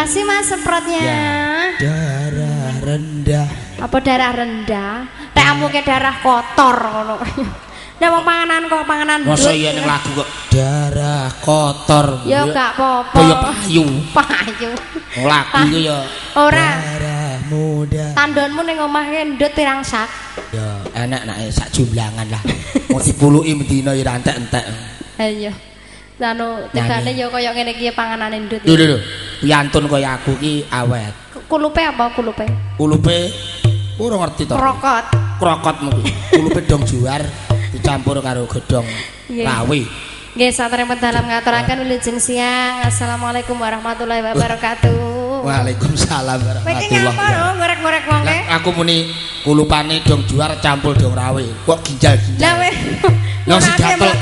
kasih Mas semprotnya. Ya, darah rendah. Apa darah rendah? Tek amuke darah kotor ngono. Nek wong panganan kok panganan ndut. Masa iya ning lagu kok darah kotor. Ya gak apa-apa. Kaya payu. Payu. Lagu iku ya ora. darah muda. Tandonmu ning omah ndut pirang sak? Ya enak nek sak jumlangan lah. Mau dipuluki mendina ya entek-entek. Ha iya. Anu tegane ya kaya ngene iki panganane ndut. Lho. Piantun kaya aku ki awet. Kulupe apa kulupe? Kulupe ora ngerti to. Krokot. Krokot mungkin. Kulupe dong juar dicampur karo godhong rawi. Nggih, satrepun dalam ngaturaken wilujeng siang. Assalamualaikum warahmatullahi wabarakatuh. Waalaikumsalam warahmatullahi wabarakatuh. Ngorek-ngorek wong e. Aku muni kulupane dong juar campur dong rawi. Kok ginjal-ginjal. Lah weh. Wong si gatel.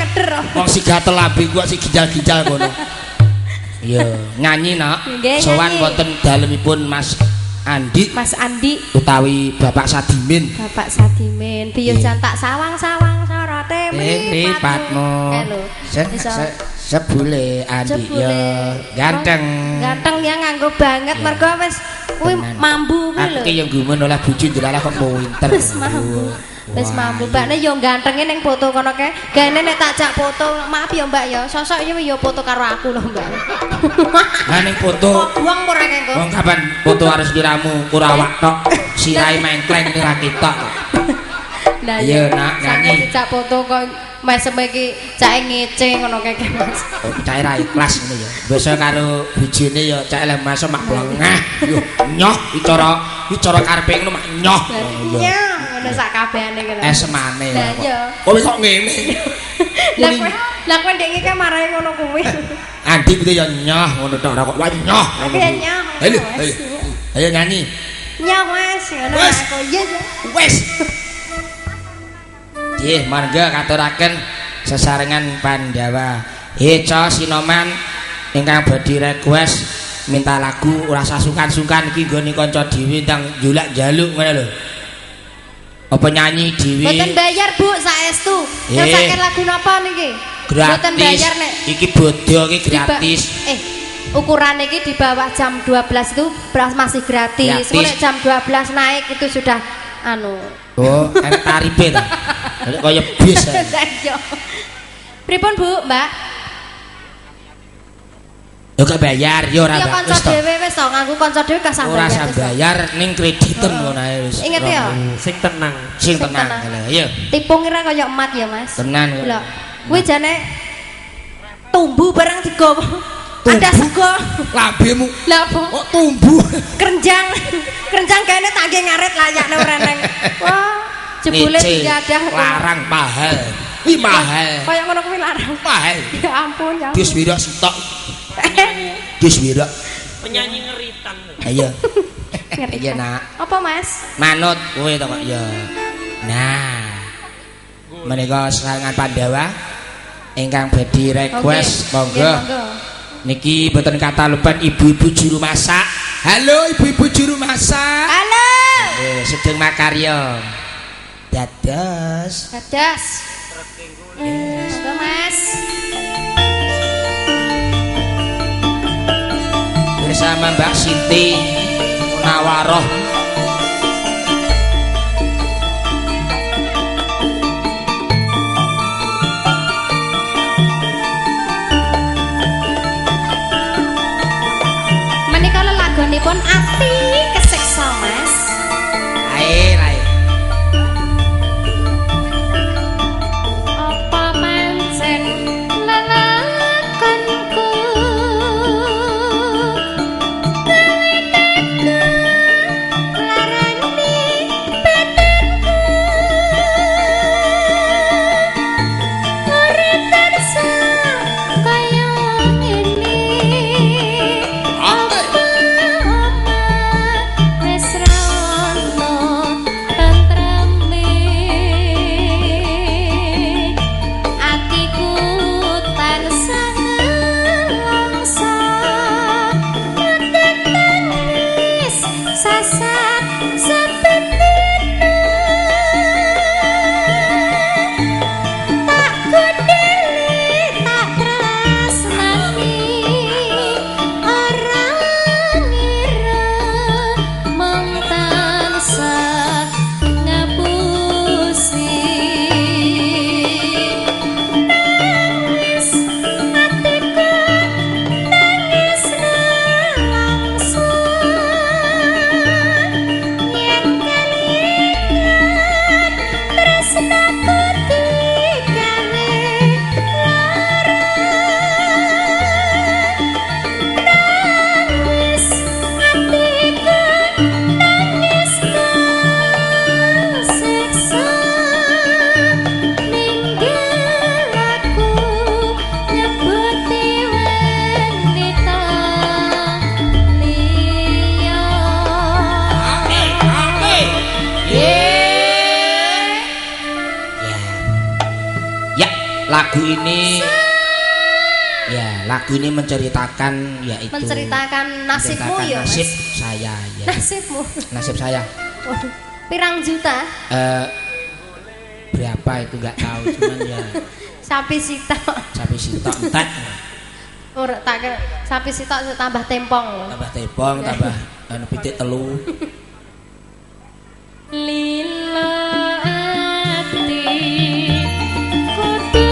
Wong si gatel lambe kok si ginjal-ginjal ngono. Iya, nyanyi nak. Sowan wonten dalemipun Mas Andi. Mas Andi utawi Bapak Sadimin. Bapak Sadimin. Tiyo jantak sawang-sawang sorote mripatmu. Sebule Andi yo ganteng. Ganteng ya nganggo banget mergo wis kuwi mambu kuwi lho. Aku ki yo gumun oleh bojo ndelalah kok pinter. Wis mampu Mbakne yo gantenge ning foto kono kae. Gene nek tak jak foto, maaf ya Mbak ya. Sosok yo foto karo aku lho Mbak. Lah ning foto wong ora kengko. Wong kapan foto harus diramu kurawak tok. Sirai mengkleng ning ra ketok. Lah iya nak nyanyi. Jak foto kok mesem iki cake ngece ngono kae Mas. Oh, cake ra ikhlas ngono ya. Biasa karo bojone ya cake lek masuk mak blengah. Yo nyoh bicara karepe ngono mak nyoh. Iya, ngono sak kabehane iki lho. Semane. Lah iya. Kok kok ngene. Lah kowe ndek iki marahi ngono kuwi. Andi kuwi ya nyoh ngono tok ora kok wae nyoh. Ya nyoh. Ayo nyanyi. Nyoh Mas, ngono aku iya. Wes. Nggih, mangga katuraken sesarengan Pandawa. Heca Sinoman ingkang badhe request minta lagu ora sasungkan-sungkan iki nggone kanca dhewe ndang njulak njaluk ngono lho. Apa nyanyi dhewe? Mboten bayar Bu, saestu. Nyasaken lagu napa niki? Mboten bayar nek. Iki bodho iki gratis. Ukuran iki di bawah jam 12 itu masih gratis. Mulai jam 12 naik itu sudah anu. Oh, enak tarife ta. Kaya bis. Pripun Bu, Mbak? Yo gak bayar, yo ora. Ya kanca dhewe wis to, nganggo kanca dhewe ka sambayar. Ora sambayar ning krediten ngono ae wis. Ingat ya? Sing tenang. Sing tenang. Ayo. Tipung kira kaya emat ya, Mas. Tenan. Lho. Kuwi jane tumbuh barang digowo. Ada sego. Lambemu. Lah apa? Kok tumbuh? Kerenjang. Kerenjang kene tak nggih ngarit layakne reneng. Wah, jebule digadah larang mahal. Ih mahal. Kaya ngono kuwi larang. Mahal. Ya ampun ya. Dis wira sitok. Dis wira. Penyanyi ngeritan. Ayo. Iya nak. Apa Mas? Manut kowe to kok ya. Nah. Menika serangan Pandawa ingkang badhe request monggo. Niki mboten kata leban ibu-ibu juru masak. Halo ibu-ibu juru masak. Halo. Sedeng makarya. Dados. Dados. Monggo Mas. Bersama Mbak Sinti Munawaroh. Menika lelagonipun ati kesiksa Mas. Ae. Apa pancen lelakonku lagu ini lagu ini menceritakan yaitu nasibmu ya nasib saya ya. Nasib saya. Waduh, pirang juta? Berapa itu nggak tahu cuman ya sapi sitok entek. Ora tak sapi sitok tambah tempong tambah anu pitik telu. Lila ati kudu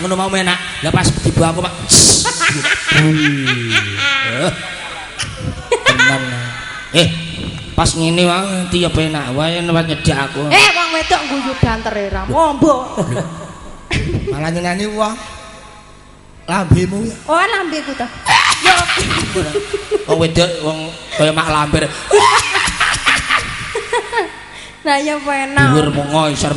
ngono mau enak. Lah pas dibawa aku Pak. Pas ngene wae nanti ya penak wae nek nyedak aku. Wong wedok guyu banter ra mombo. Malah nyenani wong. Lambemu ya. Oh, lambeku to. Yo. Wong wedok wong kaya mak lampir. Lah ya penak. Dhuwur mongo isor.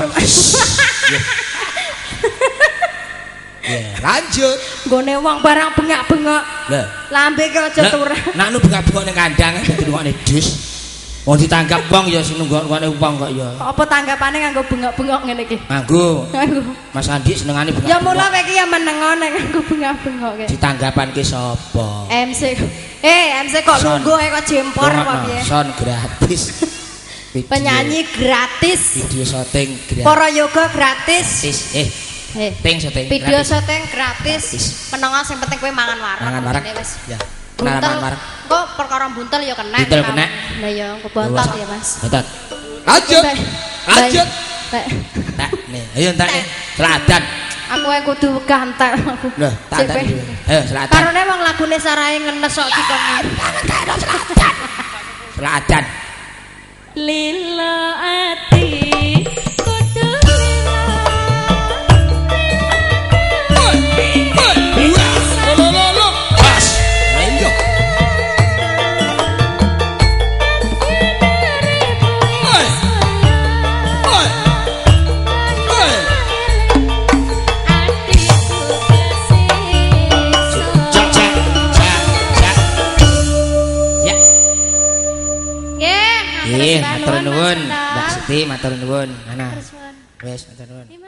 Ya, lanjut. Nggone wong barang bengak-bengok. Lah, lambe ki aja turun. Nek nu bengak-bengok ning kandang dadi rungokne dus. Wong ditanggap wong ya seneng nggone wong kok ya. Apa tanggapane nganggo bengok-bengok ngene iki? Nganggo. Mas Andi senengane bengak. Ya mula kowe iki ya menengone nganggo bengak-bengok ki. Ditanggapan ki sapa? MC. MC kok lungguh kok jempor apa piye? Son gratis. Penyanyi gratis. Video syuting gratis. Para yoga gratis. Syuting video syuting gratis. Menengo sing penting kowe mangan wareg. Mangan wareg. Ya. Mangan wareg. Kok perkara buntel ya kena. Buntel kena. Lah ya kebontot ya, Mas. Bontot. Lanjut. Lanjut. Tak nih. Ayo entek nih. Seladan. Aku ae kudu gantek aku. Loh, tak tak. Ayo seladan. Karone wong lagune sarahe ngenes kok dikon. Seladan. Seladan. Lila ati kudu matur nuwun Mbak Siti, matur nuwun. Ana. Wes, matur nuwun.